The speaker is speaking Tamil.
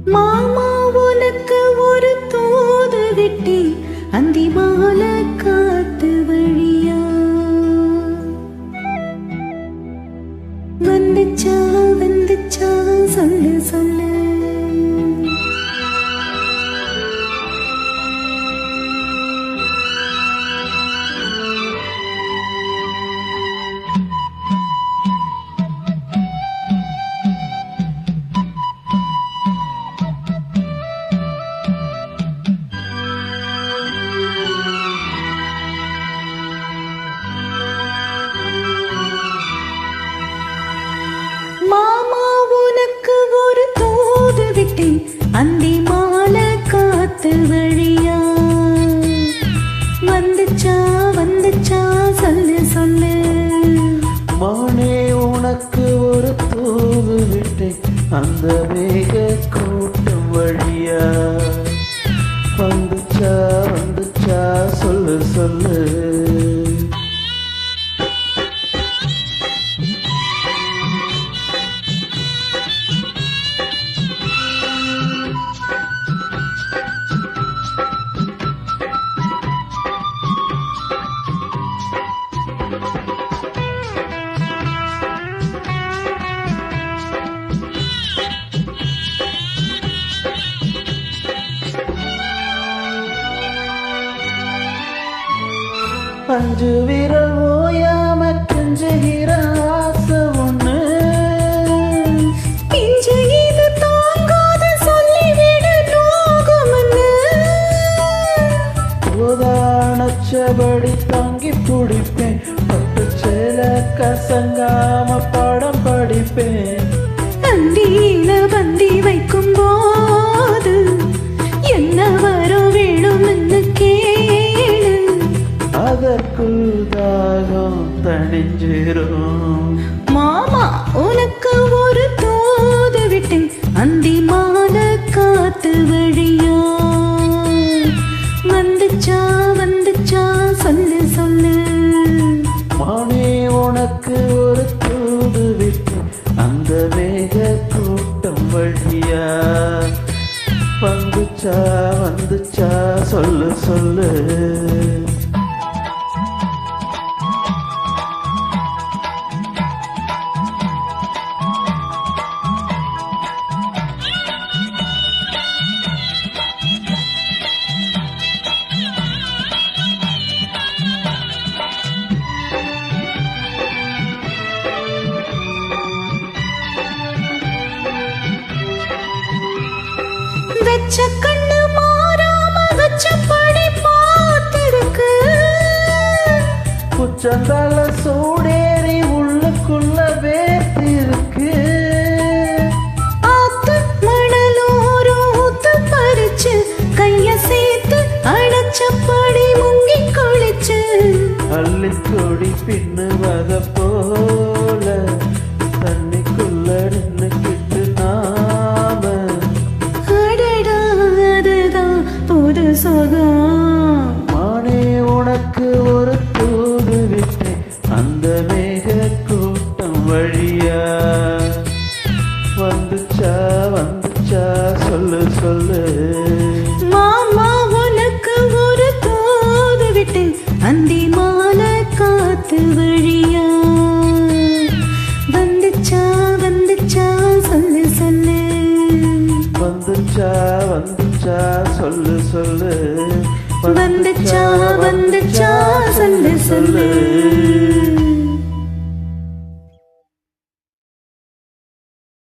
மாமா உனக்கு ஒரு தூது விட்டி அந்தி மாலை காத்து வழியா வந்துச்சா வந்துச்சா சொல்லு சொல்லு. மாமா உனக்கு ஒரு தூது விட்டேன் அந்தி மாலை காத்து வழியா வந்துச்சா வந்துச்சா சொல்லு சொல்லு. மானே உனக்கு ஒரு தூது விட்டேன் அந்த மேக கூட்டம் வழியா வந்துச்சா வந்துச்சா சொல்லு சொல்லு. அஞ்சு விரல் ஓயாம கெஞ்சுகிற ஆசை ஒண்ணு பிஞ்சு இது தாங்காத சொல்லிவிடு நோகமன்னு உதாரணச்சபடி தாங்கி பிடிப்பேன் பட்டு சேல கசங்காம பாடம் படிப்பேன். அந்தியில பந்தி வைக்கும் போது என்ன வரும் வேணும்னு கேளு அதற்குள் தாகம் தணிஞ்சிரும். மாமா உனக்கு ஒரு தூது விட்டேன் அந்தி மாலை காத்து வழியா வந்துச்சா வந்துச்சா சொல்லு சொல்லு. மானே உனக்கு ஒரு தூது விட்டு அந்த மேக கூட்டம் வழியா வந்துச்சா வந்துச்சா சொல்லு சொல்லு. வெச்ச கண்ணு மாறாம வச்சபடி பார்த்திருக்கு புச்சந்தால சூடேறி உள்ளுக்குள்ள வேர்த்திருக்கு. ஆத்து மணலோரம் ஊத்து பறிச்சு கைய சேர்த்து அடைச்சபடி முங்கி குளிச்சு அள்ளிக்கொடி பின்னுவத போல தண்ணிக்குள்ள நின்னுக்கிட்டு நாம அடடா அதுதான் புது சுகம். மானே உனக்கு ஒரு தூது விட்டேன் அந்த மேக கூட்டம் வழியா வந்துச்சா வந்துச்சா சொல்லு சொல்லு. மாமா உனக்கு ஒரு தூது விட்டேன் அந்தி மாலை காத்து வழியா வந்துச்சா வந்துச்சா சொல்லு சொல்லு. வந்துச்சா வந்துச்சா சொல்லு சொல்லு. வந்துச்சா வந்துச்சா சொல்லு சொல்லு.